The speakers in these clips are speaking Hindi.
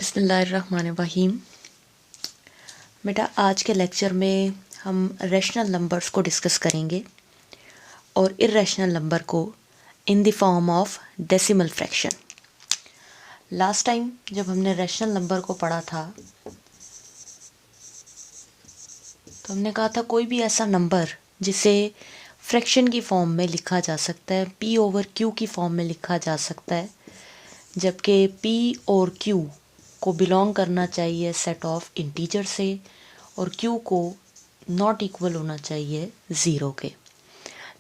बिस्मिल्लाहिर्रहमानिर्रहीम। बेटा, आज के लेक्चर में हम रैशनल नंबर्स को डिस्कस करेंगे और इर्रेशनल नंबर को in the form of decimal fraction. Last time जब हमने रैशनल नंबर को पढ़ा था तो हमने कहा था कोई भी ऐसा नंबर जिसे फ्रैक्शन की फॉर्म में लिखा जा सकता है, p ओवर q की फॉर्म में लिखा जा सकता है, जबकि p और q को बिलोंग करना चाहिए सेट ऑफ इंटीजर से और q को नॉट इक्वल होना चाहिए ज़ीरो के।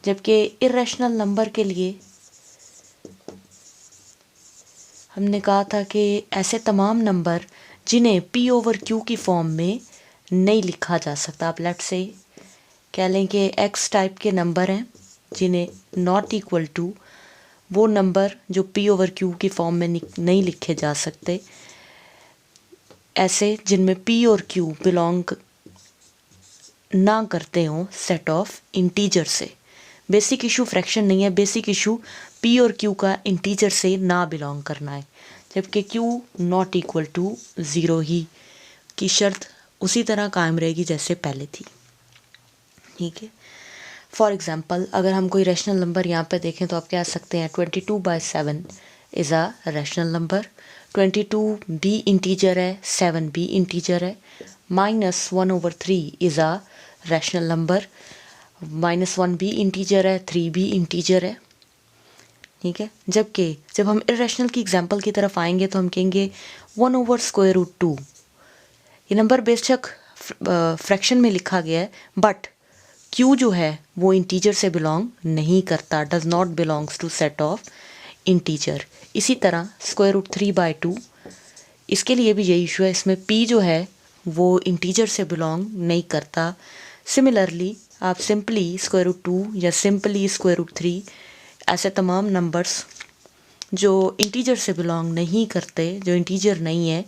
जबकि इर्रेशनल नंबर के लिए हमने कहा था कि ऐसे तमाम नंबर जिन्हें p ओवर q की फॉर्म में नहीं लिखा जा सकता, आप लेट से कह लें कि x टाइप के नंबर हैं जिन्हें नॉट इक्वल टू वो नंबर जो p ओवर q की फॉर्म में नहीं लिखे जा सकते, ऐसे जिनमें p और q बिलोंग ना करते हों सेट ऑफ इंटीजर से। बेसिक इशू फ्रैक्शन नहीं है, बेसिक इशू p और q का इंटीजर से ना बिलोंग करना है, जबकि q not equal to zero ही की शर्त उसी तरह कायम रहेगी जैसे पहले थी। ठीक है, फॉर एग्ज़ाम्पल अगर हम कोई रैशनल नंबर यहाँ पे देखें तो आप कह सकते हैं 22/7 इज़ अ रैशनल नंबर। 22 भी इंटीजर है, 7 भी इंटीजर है। -1/3 इज़ अ रैशनल नंबर। -1 भी इंटीजर है, 3 भी इंटीजर है। ठीक है, जबकि जब हम इर्रेशनल की एग्जांपल की तरफ आएंगे तो हम कहेंगे 1/√2। ये नंबर बेशक फ्रैक्शन में लिखा गया है, बट q जो है वो इंटीजर से बिलोंग नहीं करता, does not belongs to set of integer. इसी तरह √3/2, इसके लिए भी यही इशू है, इसमें p जो है वो इंटीजर से बिलोंग नहीं करता। सिमिलरली आप सिंपली √2 या सिंपली √3 ऐसे तमाम नंबर्स जो इंटीजर से बिलोंग नहीं करते, जो इंटीजर नहीं है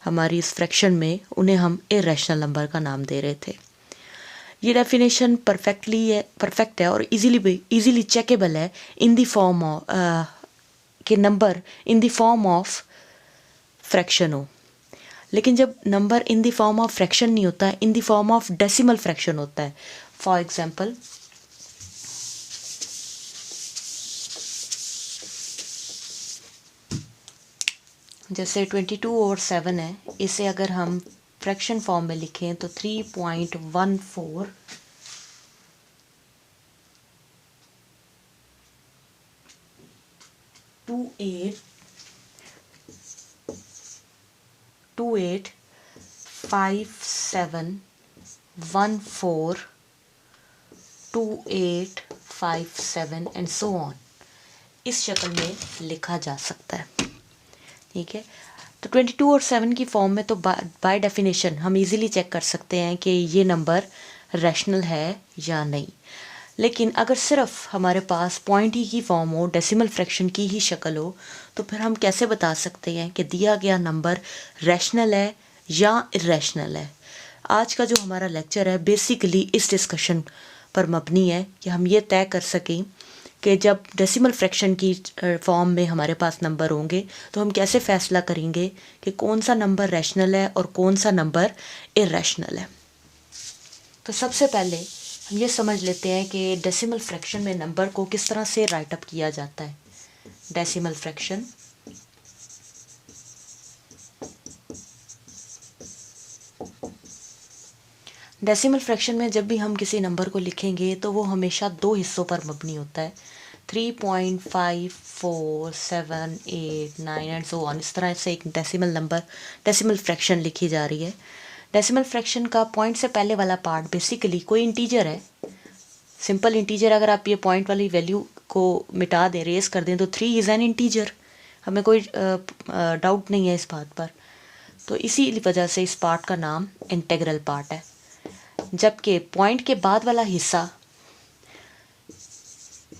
हमारी इस फ्रैक्शन में, उन्हें हम इर्रेशनल नंबर का नाम दे रहे थे। ये डेफिनेशन परफेक्ट है और इजीली चेकेबल है इन द फॉर्म ऑफ के number in the form of fraction हो। लेकिन जब number in the form of fraction नहीं होता है, in the form of decimal fraction होता है। फॉर एग्जांपल जैसे 22/7 है, इसे अगर हम फ्रैक्शन फॉर्म में लिखें तो 3.14 2857 एंड सो ऑन इस शक्ल में लिखा जा सकता है। ठीक है, तो 22/7 की फॉर्म में तो बाय डेफिनेशन हम इजीली चेक कर सकते हैं कि ये नंबर रैशनल है या नहीं। लेकिन अगर सिर्फ हमारे पास पॉइंट ही की फॉर्म हो, डेसिमल फ्रैक्शन की ही शक्ल हो, तो फिर हम कैसे बता सकते हैं कि दिया गया नंबर रैशनल है या इर्रेशनल है। आज का जो हमारा लेक्चर है बेसिकली इस डिस्कशन पर मबनी है कि हम ये तय कर सकें कि जब डेसिमल फ्रैक्शन की फॉर्म में हमारे पास नंबर होंगे तो हम कैसे फैसला करेंगे कि कौन सा नंबर रैशनल है और कौन सा नंबर इर्रेशनल है। तो सबसे पहले हम ये समझ लेते हैं कि डेसिमल फ्रैक्शन में नंबर को किस तरह से राइट अप किया जाता है। डेसिमल फ्रैक्शन में जब भी हम किसी नंबर को लिखेंगे तो वो हमेशा दो हिस्सों पर मबनी होता है। 3.5, 4, 7, 8, 9 एंड सो ऑन, इस तरह से एक डेसिमल फ्रैक्शन लिखी जा रही है। डेसिमल फ्रैक्शन का पॉइंट से पहले वाला पार्ट बेसिकली कोई इंटीजर है, सिंपल इंटीजर। अगर आप ये पॉइंट वाली वैल्यू को मिटा दें, रेस कर दें, तो 3 इज़ एन इंटीजर, हमें कोई डाउट नहीं है इस बात पर। तो इसी वजह से इस पार्ट का नाम इंटीग्रल पार्ट है, जबकि पॉइंट के बाद वाला हिस्सा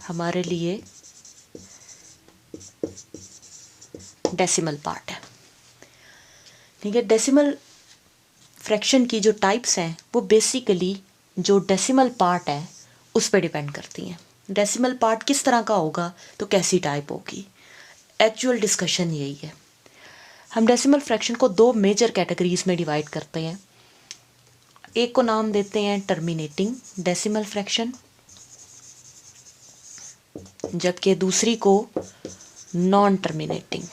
हमारे लिए डेसिमल पार्ट है। ठीक है, डेसिमल फ्रैक्शन की जो टाइप्स हैं वो बेसिकली जो डेसिमल पार्ट है उस पर डिपेंड करती हैं। डेसिमल पार्ट किस तरह का होगा तो कैसी टाइप होगी, एक्चुअल डिस्कशन यही है। हम डेसिमल फ्रैक्शन को दो मेजर कैटेगरीज में डिवाइड करते हैं। एक को नाम देते हैं टर्मिनेटिंग डेसिमल फ्रैक्शन, जबकि दूसरी को non terminating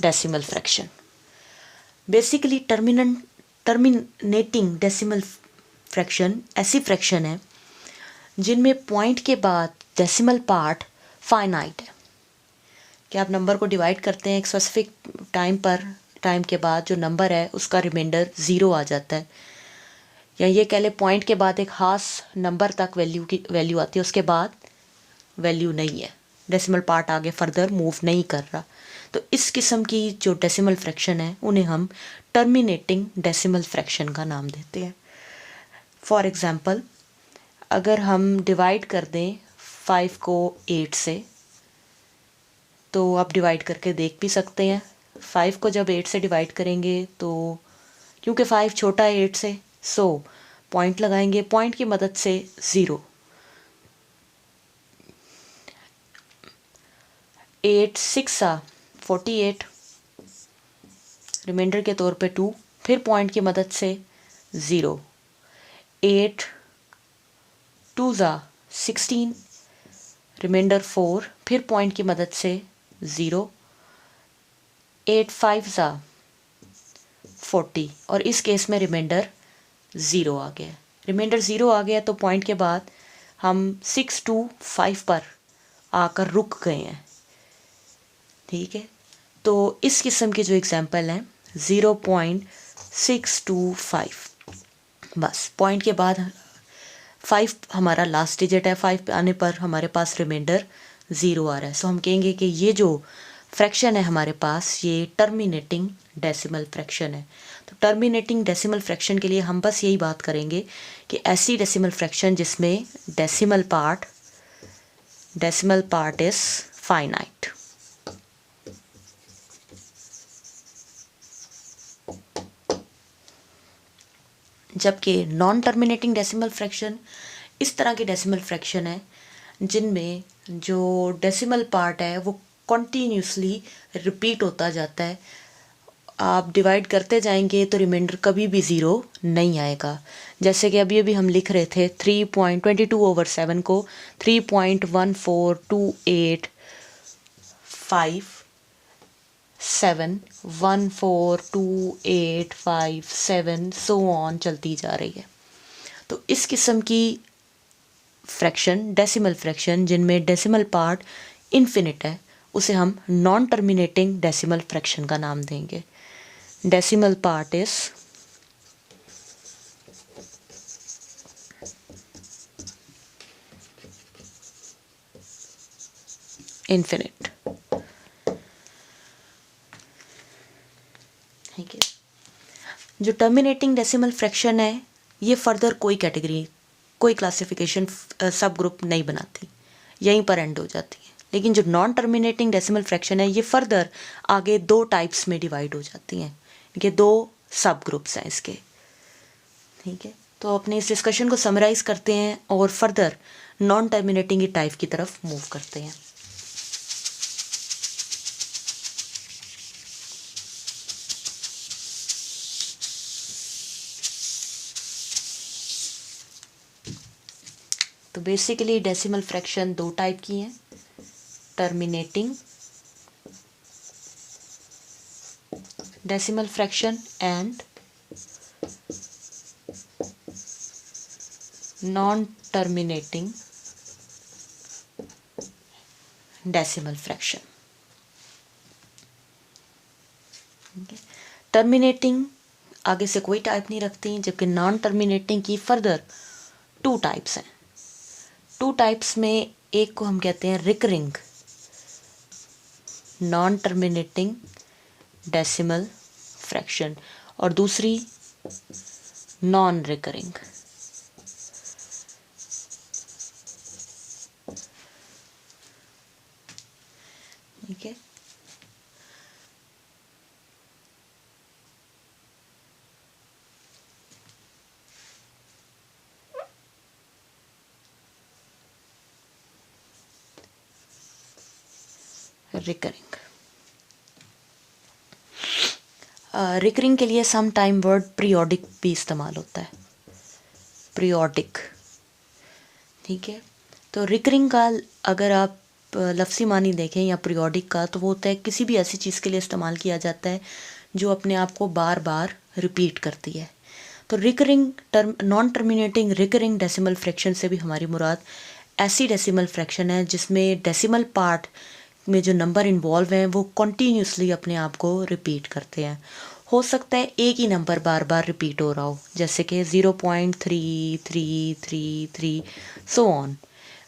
decimal fraction. Basically terminating decimal fraction ऐसी फ्रैक्शन है जिनमें पॉइंट के बाद डेसिमल पार्ट फाइनाइट है। कि आप नंबर को डिवाइड करते हैं एक स्पेसिफिक टाइम के बाद जो नंबर है उसका रिमाइंडर 0 आ जाता है, या ये कह ले पॉइंट के बाद एक खास नंबर तक वैल्यू आती है, उसके बाद वैल्यू नहीं है, डेसिमल पार्ट आगे फर्दर मूव नहीं कर रहा। तो इस किस्म की जो डेसिमल फ्रैक्शन है उन्हें हम टर्मिनेटिंग डेसिमल फ्रैक्शन का नाम देते हैं। फॉर एग्ज़ाम्पल, अगर हम डिवाइड कर दें 5 को 8 से, तो आप डिवाइड करके देख भी सकते हैं। 5 को जब 8 से डिवाइड करेंगे तो क्योंकि 5 छोटा है 8 से, सो पॉइंट लगाएंगे, पॉइंट की मदद से 0, 8 6 48, रिमाइंडर के तौर पे 2, फिर पॉइंट की मदद से 0, 8 2 16, रिमाइंडर 4, फिर पॉइंट की मदद से 0, 8 5 40, और इस केस में रिमाइंडर 0 आ गया। रिमाइंडर 0 आ गया तो पॉइंट के बाद हम 6 2 5 पर आकर रुक गए हैं। ठीक है, तो इस किस्म की जो एग्जांपल है 0.625, बस पॉइंट के बाद 5 हमारा लास्ट डिजिट है, 5 पे आने पर हमारे पास रिमाइंडर 0 आ रहा है। सो हम कहेंगे कि ये जो फ्रैक्शन है हमारे पास ये टर्मिनेटिंग डेसिमल फ्रैक्शन है। तो टर्मिनेटिंग डेसिमल फ्रैक्शन के लिए हम बस यही बात करेंगे कि ऐसी डेसिमल फ्रैक्शन जिसमें डेसिमल पार्ट इज फाइनाइट। जबकि नॉन टर्मिनेटिंग डेसिमल फ्रैक्शन इस तरह की डेसिमल फ्रैक्शन है जिनमें जो डेसिमल पार्ट है वो कॉन्टीन्यूसली रिपीट होता जाता है। आप डिवाइड करते जाएंगे तो रिमाइंडर कभी भी 0 नहीं आएगा। जैसे कि अभी हम लिख रहे थे 3.22/7 को 3.1428571428557 सो ऑन चलती जा रही है। तो इस किस्म की फ्रैक्शन डेसिमल फ्रैक्शन जिनमें डेसिमल पार्ट इन्फिनिट है उसे हम नॉन टर्मिनेटिंग डेसिमल फ्रैक्शन का नाम देंगे। Decimal part is infinite. ठीक है, जो टर्मिनेटिंग डेसिमल फ्रैक्शन है ये फर्दर कोई कैटेगरी कोई क्लासिफिकेशन सब ग्रुप नहीं बनाती, यहीं पर एंड हो जाती है। लेकिन जो नॉन टर्मिनेटिंग डेसिमल फ्रैक्शन है ये फर्दर आगे 2 टाइप्स में डिवाइड हो जाती हैं। ये 2 सब ग्रुप्स हैं इसके। ठीक है, तो अपने इस डिस्कशन को समराइज करते हैं और फर्दर नॉन टर्मिनेटिंग टाइप की तरफ मूव करते हैं। तो बेसिकली डेसिमल फ्रैक्शन 2 टाइप की हैं, terminating decimal fraction and non terminating decimal fraction. Terminating आगे से कोई टाइप नहीं रखती, जबकि नॉन टर्मिनेटिंग की फर्दर 2 टाइप्स हैं। 2 टाइप्स में एक को हम कहते हैं recurring non terminating decimal fraction और दूसरी नॉन रिकरिंग। ठीक है, रिकरिंग। रिकरिंग के लिए सम टाइम वर्ड पीरियोडिक भी इस्तेमाल होता है, पीरियोडिक। ठीक है, तो रिकरिंग का अगर आप लफ्ज़ी मानी देखें या पीरियोडिक का, तो वो होता है किसी भी ऐसी चीज़ के लिए इस्तेमाल किया जाता है जो अपने आप को बार बार रिपीट करती है। तो recurring term, non terminating recurring decimal fraction से भी हमारी मुराद ऐसी डेसिमल फ्रैक्शन है जिसमें डेसिमल पार्ट में जो नंबर इन्वॉल्व हैं वो कॉन्टीन्यूसली अपने आप को रिपीट करते हैं। हो सकता है एक ही नंबर बार बार रिपीट हो रहा हो, जैसे कि 0.3333 सो ऑन,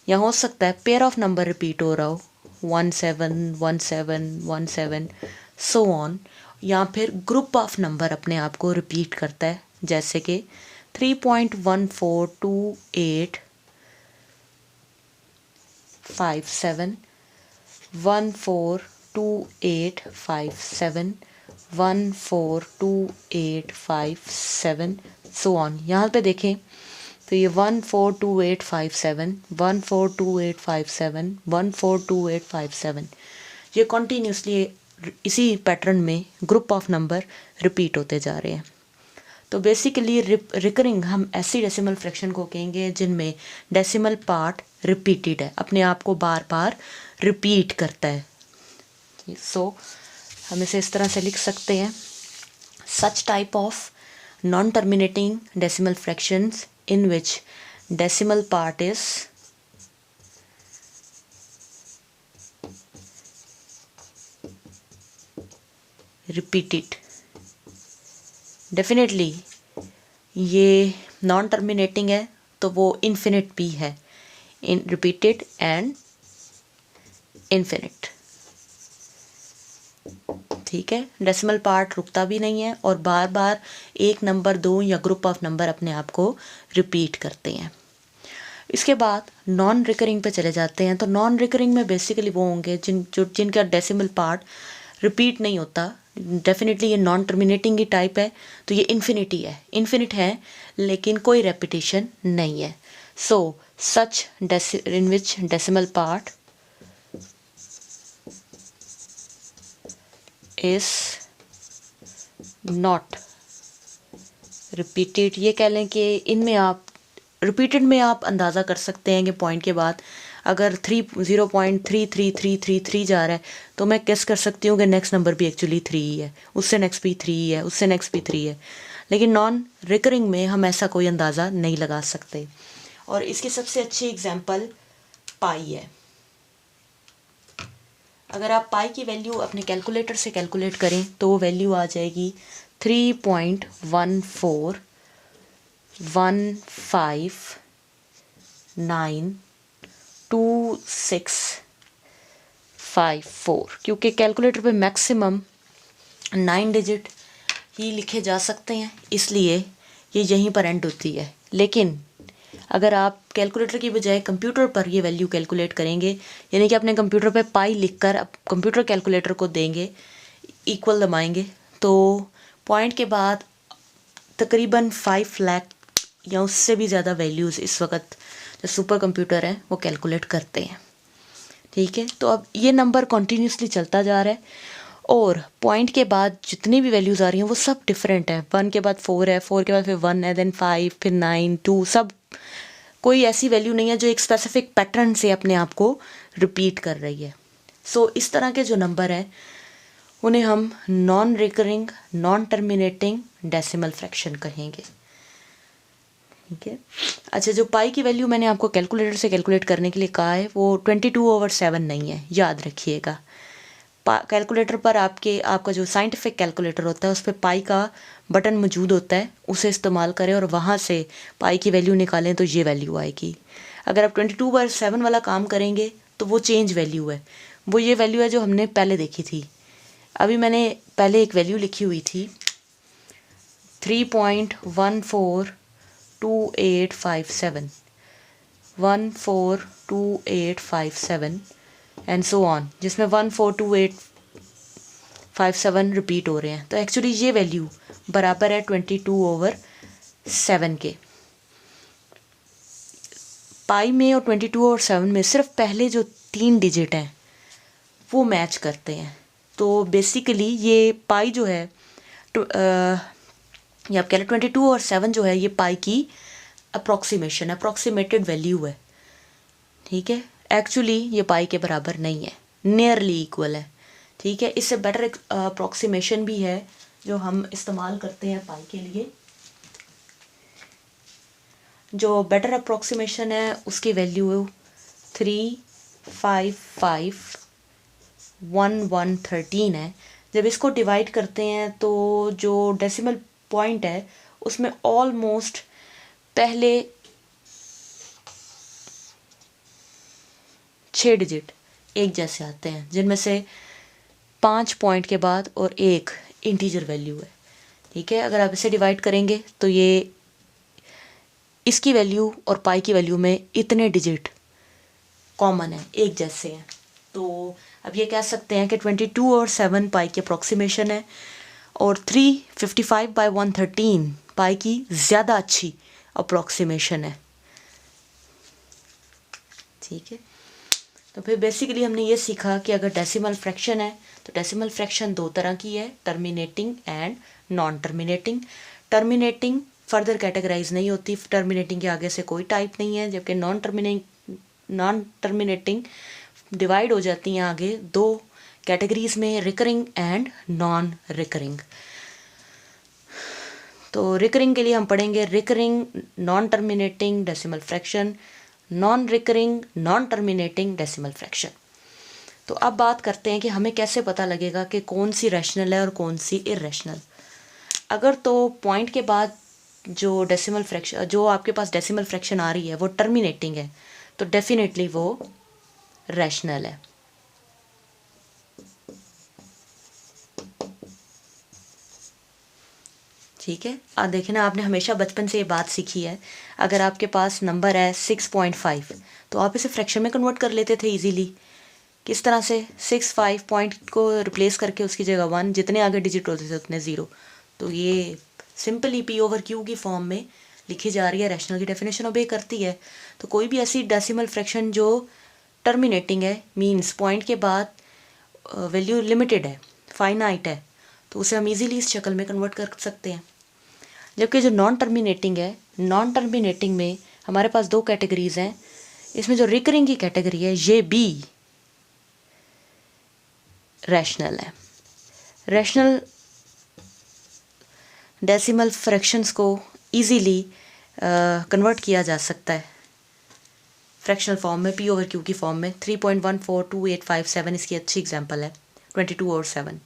या हो सकता है पेयर ऑफ नंबर रिपीट हो रहा हो 171717 सो ऑन, या फिर ग्रुप ऑफ नंबर अपने आप को रिपीट करता है, जैसे कि 3.142857 142857 142857 सो ऑन। यहाँ पे देखें तो ये 142857 142857 142857 ये कॉन्टीन्यूसली इसी पैटर्न में ग्रुप ऑफ नंबर रिपीट होते जा रहे हैं। तो बेसिकली रिकरिंग हम ऐसी डेसिमल फ्रैक्शन को कहेंगे जिनमें डेसिमल पार्ट रिपीटेड है, अपने आप को बार बार रिपीट करता है। सो हम इसे इस तरह से लिख सकते हैं, such type of non terminating decimal fractions in which decimal part is repeated। Definitely ये नॉन टर्मिनेटिंग है तो वो इन्फिनिट भी है, इन रिपीटेड एंड इन्फिनिट। ठीक है, डेसिमल पार्ट रुकता भी नहीं है और बार बार एक नंबर, दो या ग्रुप ऑफ नंबर अपने आप को रिपीट करते हैं। इसके बाद नॉन रिकरिंग पे चले जाते हैं। तो नॉन रिकरिंग में बेसिकली वो होंगे जिनका डेसिमल पार्ट रिपीट नहीं होता। डेफिनेटली ये नॉन टर्मिनेटिंग की टाइप है, तो ये इन्फिनिटी है, इन्फिनिट है लेकिन कोई रेपिटेशन नहीं है। So such in which decimal part is not repeated. ये कह लें कि इनमें आप रिपीटेड में आप अंदाज़ा कर सकते हैं कि पॉइंट के बाद अगर 0.333333 जा रहा है तो मैं गेस कर सकती हूँ कि नेक्स्ट नंबर भी एक्चुअली 3 ही है, उससे नेक्स्ट भी 3 ही है, उससे नेक्स्ट भी 3 है। लेकिन नॉन रिकरिंग में हम ऐसा कोई अंदाज़ा नहीं लगा सकते। और इसकी सबसे अच्छी एग्जांपल पाई है। अगर आप पाई की वैल्यू अपने कैलकुलेटर से कैलकुलेट करें तो वो वैल्यू आ जाएगी 3.141592654। क्योंकि कैलकुलेटर पे मैक्सिमम 9 डिजिट ही लिखे जा सकते हैं, इसलिए ये यहीं पर एंड होती है। लेकिन अगर आप कैलकुलेटर की बजाय कंप्यूटर पर ये वैल्यू कैलकुलेट करेंगे, यानी कि अपने कंप्यूटर पे पाई लिखकर अब कंप्यूटर कैलकुलेटर को देंगे, इक्वल दबाएंगे, तो पॉइंट के बाद तकरीबन 5 लाख या उससे भी ज़्यादा वैल्यूज़ इस वक्त जो सुपर कंप्यूटर हैं वो कैलकुलेट करते हैं। ठीक है, तो अब ये नंबर कॉन्टीन्यूसली चलता जा रहा है और पॉइंट के बाद जितनी भी वैल्यूज़ आ रही हैं वो सब डिफरेंट है। 1 के बाद 4 है, 4 के बाद फिर 1 है, देन 5, फिर 9, 2, सब कोई ऐसी वैल्यू नहीं है जो एक स्पेसिफिक पैटर्न से अपने आप को रिपीट कर रही है। सो इस तरह के जो नंबर हैं उन्हें हम non recurring non terminating decimal fraction कहेंगे। ठीक है, अच्छा, जो पाई की वैल्यू मैंने आपको कैलकुलेटर से कैलकुलेट करने के लिए कहा है वो 22/7 नहीं है, याद रखिएगा। कैलकुलेटर पर आपका जो साइंटिफिक कैलकुलेटर होता है उस पर पाई का बटन मौजूद होता है, उसे इस्तेमाल करें और वहाँ से पाई की वैल्यू निकालें तो ये वैल्यू आएगी। अगर आप 22/7 वाला काम करेंगे तो वो चेंज वैल्यू है, वो ये वैल्यू है जो हमने पहले देखी थी। अभी मैंने पहले एक वैल्यू लिखी हुई थी 3.142857 142857 एंड सो ऑन, जिसमें 142857 रिपीट हो रहे हैं। तो एक्चुअली ये वैल्यू बराबर है 22/7 के। पाई में और 22/7 में सिर्फ पहले जो 3 डिजिट हैं वो मैच करते हैं। तो बेसिकली ये पाई जो है ये आप कह लें 22 और 7 जो है ये पाई की अप्रॉक्सीमेटेड वैल्यू है, ठीक है। एक्चुअली ये पाई के बराबर नहीं है, नियरली इक्वल है, ठीक है। इससे बेटर अप्रॉक्सीमेशन भी है जो हम इस्तेमाल करते हैं पाई के लिए। जो बेटर अप्रॉक्सीमेशन है उसकी वैल्यू 3551113 है। जब इसको डिवाइड करते हैं तो जो डेसिमल पॉइंट है उसमें ऑलमोस्ट पहले 6 डिजिट एक जैसे आते हैं, जिनमें से 5 पॉइंट के बाद और एक इंटीजर वैल्यू है, ठीक है। अगर आप इसे डिवाइड करेंगे तो ये इसकी वैल्यू और पाई की वैल्यू में इतने डिजिट कॉमन है, एक जैसे हैं। तो अब ये कह सकते हैं कि 22 और 7 पाई की अप्रॉक्सीमेशन है और 355/113 पाई की ज़्यादा अच्छी अप्रॉक्सीमेशन है, ठीक है। तो फिर बेसिकली हमने ये सीखा कि अगर डेसिमल फ्रैक्शन है तो डेसिमल फ्रैक्शन दो तरह की है, terminating and non terminating. Terminating further categorise नहीं होती, टर्मिनेटिंग के आगे से कोई टाइप नहीं है, जबकि नॉन टर्मिनेटिंग डिवाइड हो जाती हैं आगे दो कैटेगरीज में, रिकरिंग एंड नॉन रिकरिंग। तो रिकरिंग के लिए हम पढ़ेंगे recurring non terminating decimal fraction, non recurring non terminating decimal fraction. तो अब बात करते हैं कि हमें कैसे पता लगेगा कि कौन सी रैशनल है और कौन सी इरेशनल। अगर तो पॉइंट के बाद जो डेसिमल फ्रैक्शन, जो आपके पास डेसिमल फ्रैक्शन आ रही है वो टर्मिनेटिंग है तो डेफिनेटली वो रैशनल है, ठीक है। आप देखें ना, आपने हमेशा बचपन से ये बात सीखी है, अगर आपके पास नंबर है 6.5 तो आप इसे फ्रैक्शन में कन्वर्ट कर लेते थे इजीली। किस तरह से? 6 पॉइंट को रिप्लेस करके उसकी जगह 1, जितने आगे डिजिट होते थे उतने 0। तो ये सिंपली P/Q की फॉर्म में लिखी जा रही है, रैशनल की डेफिनेशन ओबे करती है। तो कोई भी ऐसी डेसिमल फ्रैक्शन जो टर्मिनेटिंग है, मींस पॉइंट के बाद वैल्यू लिमिटेड है, फाइनाइट है, तो उसे हम इजीली इस शक्ल में कन्वर्ट कर सकते हैं। जबकि जो नॉन टर्मिनेटिंग है, नॉन टर्मिनेटिंग में हमारे पास दो कैटेगरीज हैं। इसमें जो रिकरिंग की कैटेगरी है ये भी रैशनल है। रैशनल डेसिमल फ्रैक्शंस को इजीली कन्वर्ट किया जा सकता है फ्रैक्शनल फॉर्म में, P/Q की फॉर्म में। 3.142857 इसकी अच्छी एग्जांपल है, 22 और 7,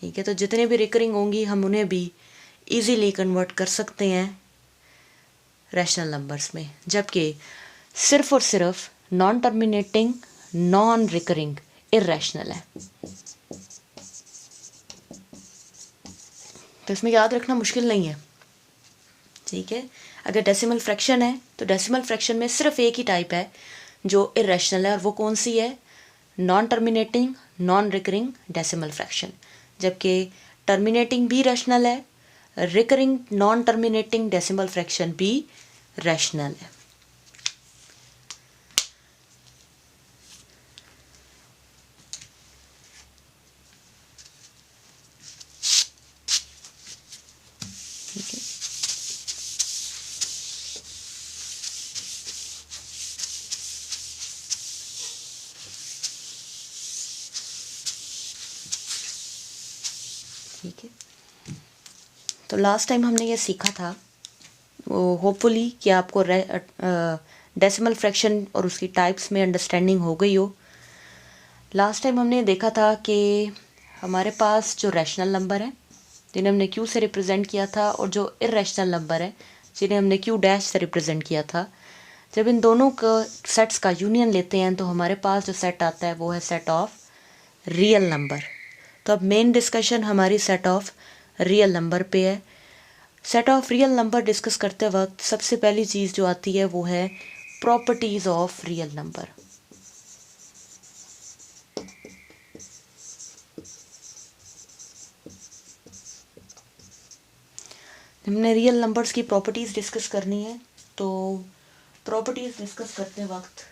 ठीक है। तो जितने भी रिकरिंग होंगी हम उन्हें भी इजीली कन्वर्ट कर सकते हैं रैशनल नंबर्स में, जबकि सिर्फ और सिर्फ non terminating non recurring irrational है। तो इसमें याद रखना मुश्किल नहीं है, ठीक है। अगर डेसिमल फ्रैक्शन है तो डेसिमल फ्रैक्शन में सिर्फ एक ही टाइप है जो इरैशनल है, और वो कौन सी है? Non terminating non recurring decimal fraction. जबकि टर्मिनेटिंग भी रैशनल है, recurring non terminating decimal fraction भी रैशनल है। ठीक है, तो लास्ट टाइम हमने ये सीखा था, वो होपफुली कि आपको डेसिमल फ्रैक्शन और उसकी टाइप्स में अंडरस्टैंडिंग हो गई हो। लास्ट टाइम हमने देखा था कि हमारे पास जो रैशनल नंबर है जिन्हें हमने Q से रिप्रेजेंट किया था, और जो इरैशनल नंबर है जिन्हें हमने Q' से रिप्रेजेंट किया था, जब इन दोनों का सेट्स का यूनियन लेते हैं तो हमारे पास जो सेट आता है वो है सेट ऑफ रियल नंबर। तो अब मेन डिस्कशन हमारी सेट ऑफ रियल नंबर पे है। Set of real number discuss करते वक्त सबसे पहली चीज़ जो आती है वो है प्रॉपर्टीज़ ऑफ रियल नंबर। हमने रियल नंबर्स की प्रॉपर्टीज़ डिस्कस करनी है, तो प्रॉपर्टीज़ डिस्कस करते वक्त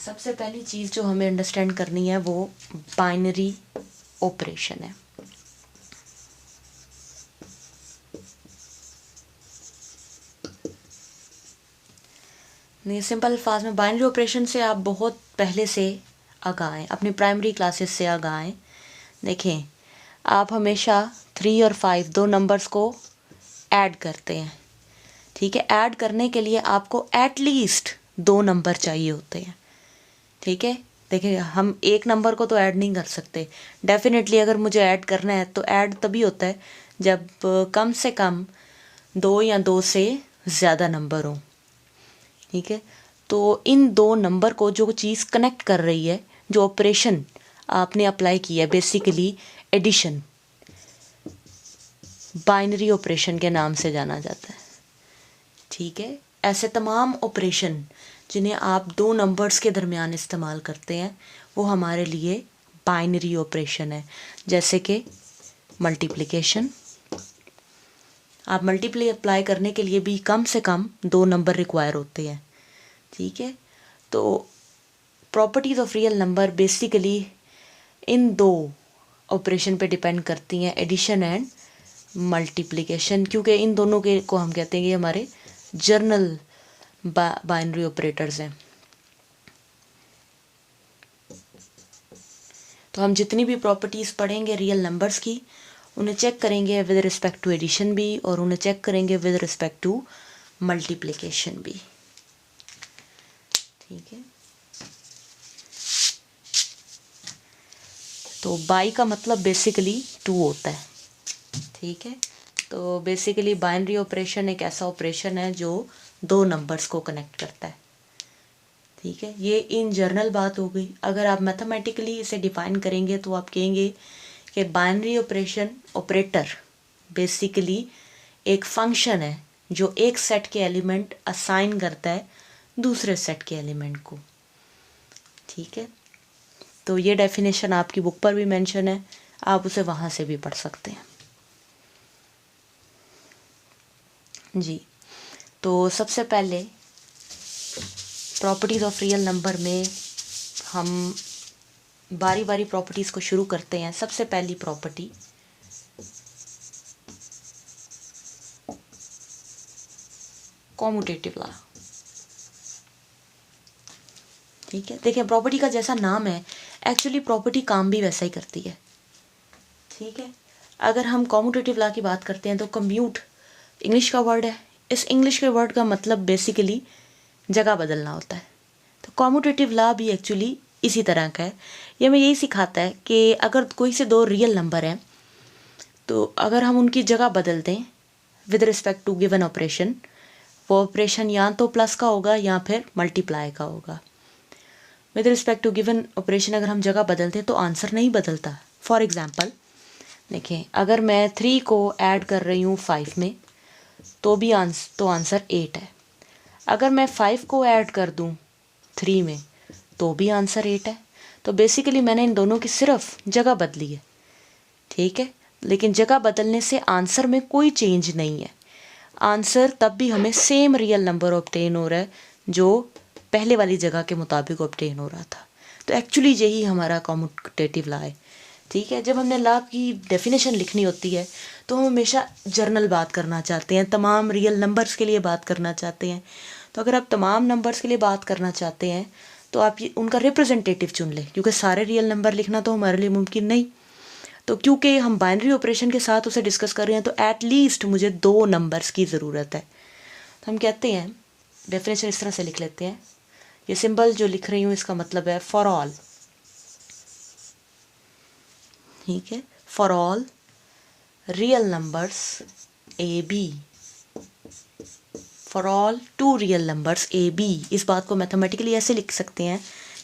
सबसे पहली चीज़ जो हमें अंडरस्टैंड करनी है वो बाइनरी ऑपरेशन है। नहीं, सिंपल अल्फाज में बाइनरी ऑपरेशन से आप बहुत पहले से आगाह हैं, अपनी प्राइमरी क्लासेस से आगाह हैं। देखें, आप हमेशा 3 और 5 दो नंबर्स को ऐड करते हैं, ठीक है। ऐड करने के लिए आपको एटलीस्ट 2 नंबर चाहिए होते हैं, ठीक है। देखिए, हम एक नंबर को तो ऐड नहीं कर सकते। डेफिनेटली अगर मुझे ऐड करना है तो ऐड तभी होता है जब कम से कम 2 या 2 से ज़्यादा नंबर हो, ठीक है। तो इन 2 नंबर को जो चीज़ कनेक्ट कर रही है, जो ऑपरेशन आपने अप्लाई किया है, बेसिकली एडिशन, बाइनरी ऑपरेशन के नाम से जाना जाता है, ठीक है। ऐसे तमाम ऑपरेशन जिन्हें आप 2 नंबर्स के दरमियान इस्तेमाल करते हैं वो हमारे लिए बाइनरी ऑपरेशन है। जैसे कि मल्टीप्लिकेशन, आप मल्टीप्लाई अप्लाई करने के लिए भी कम से कम 2 नंबर रिक्वायर होते हैं, ठीक है। तो properties of real number basically in 2 operation पे डिपेंड करती हैं, एडिशन एंड मल्टीप्लिकेशन, क्योंकि इन दोनों के को हम कहते हैं कि हमारे जर्नल बाइनरी ऑपरेटर्स हैं। तो हम जितनी भी प्रॉपर्टीज़ पढ़ेंगे रियल नंबर्स की, उन्हें चेक करेंगे विद रिस्पेक्ट टू एडिशन भी, और उन्हें चेक करेंगे विद रिस्पेक्ट टू मल्टीप्लिकेशन भी, ठीक है। तो बाई का मतलब बेसिकली 2 होता है, ठीक है। तो बेसिकली बाइनरी ऑपरेशन एक ऐसा ऑपरेशन है जो 2 नंबर्स को कनेक्ट करता है, ठीक है। ये इन जनरल बात हो गई। अगर आप मैथमेटिकली इसे डिफाइन करेंगे तो आप कहेंगे कि बाइनरी ऑपरेशन ऑपरेटर बेसिकली एक फंक्शन है जो एक सेट के एलिमेंट असाइन करता है दूसरे सेट के एलिमेंट को, ठीक है। तो ये डेफिनेशन आपकी बुक पर भी मेंशन है, आप उसे वहाँ से भी पढ़ सकते हैं जी। तो सबसे पहले प्रॉपर्टीज़ ऑफ रियल नंबर में हम बारी बारी प्रॉपर्टीज़ को शुरू करते हैं। सबसे पहली प्रॉपर्टी कॉम्यूटेटिव लॉ, ठीक है। देखिए, प्रॉपर्टी का जैसा नाम है, एक्चुअली प्रॉपर्टी काम भी वैसा ही करती है, ठीक है। अगर हम कॉम्यूटेटिव लॉ की बात करते हैं तो कम्यूट इंग्लिश का वर्ड है। इस इंग्लिश के वर्ड का मतलब बेसिकली जगह बदलना होता है। तो कॉम्यूटेटिव लॉ भी एक्चुअली इसी तरह का है। ये हमें यही सिखाता है कि अगर कोई से 2 रियल नंबर हैं तो अगर हम उनकी जगह बदल दें with respect to given operation, वो ऑपरेशन या तो प्लस का होगा या फिर मल्टीप्लाई का होगा। With respect to given operation अगर हम जगह बदलते हैं तो आंसर नहीं बदलता। फॉर एग्जांपल देखें, अगर मैं 3 को ऐड कर रही हूँ 5 में तो भी आंसर 8 है। अगर मैं 5 को ऐड कर दूँ 3 में तो भी आंसर 8 है। तो बेसिकली मैंने इन दोनों की सिर्फ जगह बदली है, ठीक है। लेकिन जगह बदलने से आंसर में कोई चेंज नहीं है। आंसर तब भी हमें सेम रियल नंबर ऑब्टेन हो रहा है जो पहले वाली जगह के मुताबिक ऑब्टेन हो रहा था। तो एक्चुअली यही हमारा कॉम्यूटेटिव लॉ है, ठीक है। जब हमने लॉ की डेफिनेशन लिखनी होती है तो हम हमेशा जर्नल बात करना चाहते हैं, तमाम रियल नंबर्स के लिए बात करना चाहते हैं। तो अगर आप तमाम नंबर्स के लिए बात करना चाहते हैं तो आप ये उनका रिप्रेजेंटेटिव चुन लें, क्योंकि सारे रियल नंबर लिखना तो हमारे लिए मुमकिन नहीं। तो क्योंकि हम बाइनरी ऑपरेशन के साथ उसे डिस्कस कर रहे हैं तो एटलीस्ट मुझे 2 नंबर्स की ज़रूरत है। तो हम कहते हैं, डेफिनेशन इस तरह से लिख लेते हैं। ये सिंबल जो लिख रही हूँ इसका मतलब है फॉर ऑल, ठीक है। For all real numbers A B, for all 2 real numbers A B. इस बात को मैथमेटिकली ऐसे लिख सकते हैं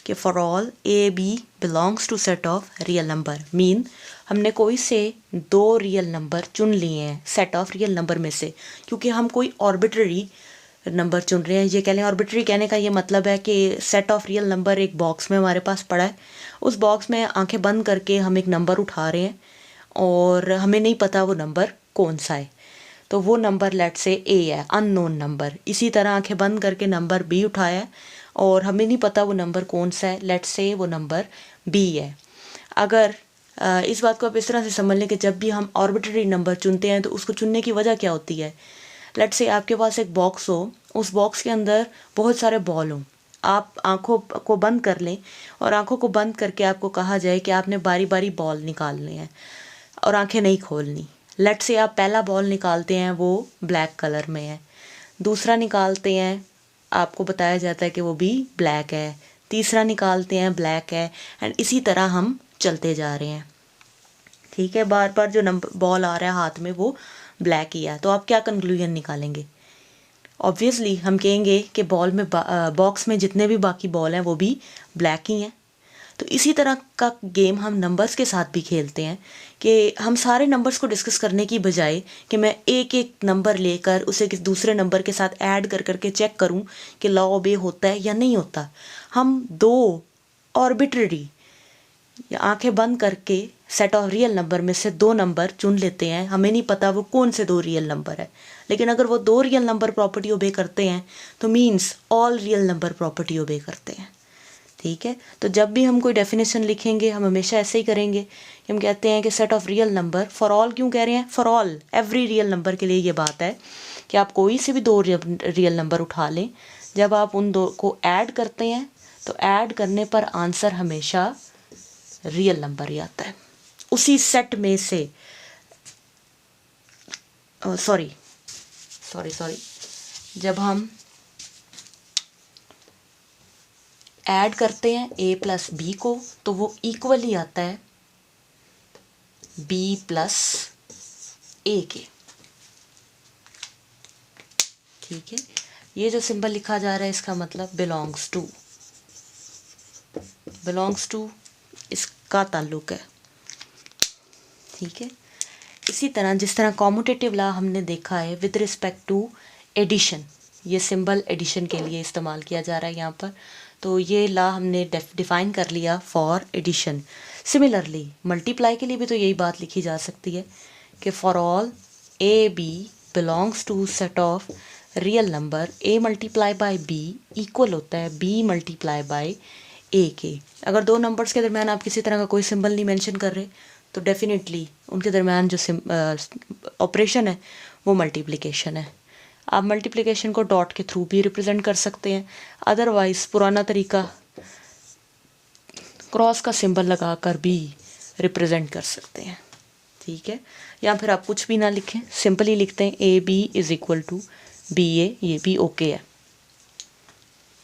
कि for all A B belongs to set of real number. Mean हमने कोई से 2 रियल नंबर चुन लिए हैं सेट ऑफ रियल नंबर में से, क्योंकि हम कोई आर्बिट्ररी नंबर चुन रहे हैं। ये कह लें, आर्बिट्ररी कहने का ये मतलब है कि सेट ऑफ रियल नंबर एक बॉक्स में हमारे पास पड़ा है, उस बॉक्स में आंखें बंद करके हम एक नंबर उठा रहे हैं और हमें नहीं पता वो नंबर कौन सा है। तो वो नंबर लेट से ए है, अननोन नंबर। इसी तरह आंखें बंद करके नंबर बी उठाया है और हमें नहीं पता वो नंबर कौन सा है, लेट्स से वो नंबर बी है। अगर इस बात को आप इस तरह से समझ लें कि जब भी हम आर्बिट्रेरी नंबर चुनते हैं तो उसको चुनने की वजह क्या होती है। लेट्स से आपके पास एक बॉक्स हो, उस बॉक्स के अंदर बहुत सारे बॉल हों, आप आंखों को बंद कर लें और आंखों को बंद करके आपको कहा जाए कि आपने बारी बारी बॉल निकालने हैं और आंखें नहीं खोलनी। लेट्स से आप पहला बॉल निकालते हैं, वो ब्लैक कलर में है, दूसरा निकालते हैं, आपको बताया जाता है कि वो भी ब्लैक है, तीसरा निकालते हैं, ब्लैक है, एंड इसी तरह हम चलते जा रहे हैं। ठीक है, बार बार जो नंबर बॉल आ रहा है हाथ में वो ब्लैक ही है। तो आप क्या कंक्लूजन निकालेंगे? ऑब्वियसली हम कहेंगे कि बॉल में बॉक्स में जितने भी बाकी बॉल हैं वो भी ब्लैक ही हैं। तो इसी तरह का गेम हम नंबर्स के साथ भी खेलते हैं कि हम सारे नंबर्स को डिस्कस करने की बजाय कि मैं एक एक नंबर लेकर उसे किसी दूसरे नंबर के साथ ऐड कर करके चेक करूं कि लॉ ओबे होता है या नहीं होता, हम दो आर्बिट्रेरी या आंखें बंद करके सेट ऑफ रियल नंबर में से दो नंबर चुन लेते हैं। हमें नहीं पता वो कौन से दो रियल नंबर है, लेकिन अगर वो दो रियल नंबर प्रॉपर्टी ओबे करते हैं तो means all real number property obey करते हैं। ठीक है, तो जब भी हम कोई डेफिनेशन लिखेंगे हम हमेशा ऐसे ही करेंगे कि हम कहते हैं कि set of real number, for all क्यों कह रहे हैं? For all, every real number के लिए ये बात है कि आप कोई से भी दो रियल नंबर उठा लें, जब आप उन दो को ऐड करते हैं तो ऐड करने पर आंसर हमेशा रियल नंबर ही आता है। उसी सेट में से सॉरी जब हम ऐड करते हैं a प्लस बी को तो वो इक्वली आता है b प्लस a के। ठीक है, ये जो सिंबल लिखा जा रहा है इसका मतलब बिलोंग्स टू इसका ताल्लुक है। ठीक है, इसी तरह जिस तरह कॉम्यूटेटिव लॉ हमने देखा है विद रिस्पेक्ट टू एडिशन, ये सिंबल एडिशन के लिए इस्तेमाल किया जा रहा है यहाँ पर, तो ये लॉ हमने डिफाइन कर लिया फॉर एडिशन। सिमिलरली मल्टीप्लाई के लिए भी तो यही बात लिखी जा सकती है कि for all A B belongs to set of real number a multiply by b equal होता है b मल्टीप्लाई बाई a के। अगर दो नंबर्स के दरमियान आप किसी तरह का कोई सिंबल नहीं मेंशन कर रहे तो डेफिनेटली उनके दरमियान जो ऑपरेशन है वो मल्टीप्लिकेशन है। आप मल्टीप्लिकेशन को डॉट के थ्रू भी रिप्रेजेंट कर सकते हैं, अदरवाइज पुराना तरीका क्रॉस का सिंबल लगाकर भी रिप्रेजेंट कर सकते हैं। ठीक है, या फिर आप कुछ भी ना लिखें, सिंपली लिखते हैं A B is equal to B A, ये भी ओके है।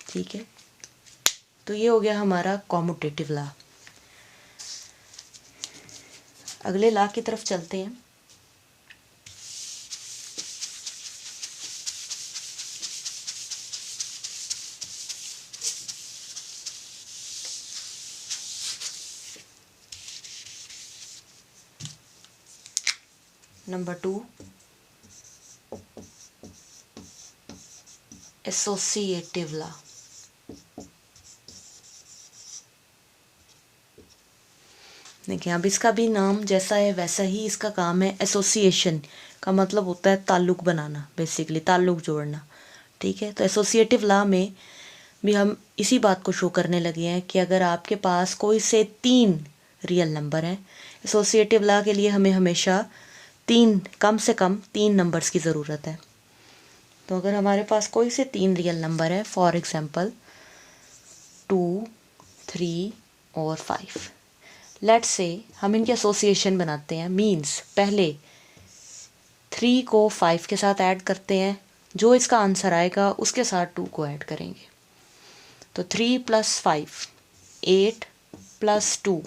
ठीक है, तो ये हो गया हमारा कॉम्यूटेटिव लॉ। अगले लॉ की तरफ चलते हैं। Number 2, associative law. देखिए, अब इसका भी नाम जैसा है वैसा ही इसका काम है। एसोसिएशन का मतलब होता है ताल्लुक बनाना, बेसिकली ताल्लुक जोड़ना। ठीक है, तो एसोसिएटिव लॉ में भी हम इसी बात को शो करने लगे हैं कि अगर आपके पास कोई से 3 रियल नंबर हैं, एसोसिएटिव लॉ के लिए हमें हमेशा कम से कम 3 नंबर्स की ज़रूरत है। तो अगर हमारे पास कोई से 3 रियल नंबर है, फॉर एग्जांपल 2, 3 और 5, लेट्स से हम इनके एसोसिएशन बनाते हैं। मींस पहले 3 को 5 के साथ ऐड करते हैं, जो इसका आंसर आएगा उसके साथ 2 को ऐड करेंगे। तो 3 + 5 8 + 2,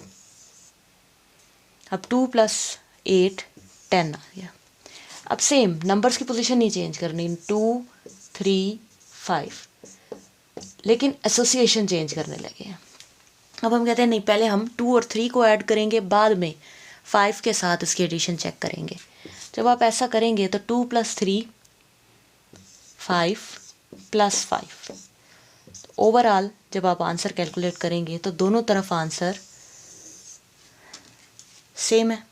अब 2 + 8 10 आ गया। अब सेम नंबर्स की पोजीशन नहीं चेंज करनी, 2 3 5, लेकिन एसोसिएशन चेंज करने लगे हैं। अब हम कहते हैं नहीं, पहले हम 2 और 3 को ऐड करेंगे, बाद में 5 के साथ इसकी एडिशन चेक करेंगे। जब आप ऐसा करेंगे तो 2 + 3 5 + 5, ओवरऑल जब आप आंसर कैलकुलेट करेंगे तो दोनों तरफ आंसर सेम है।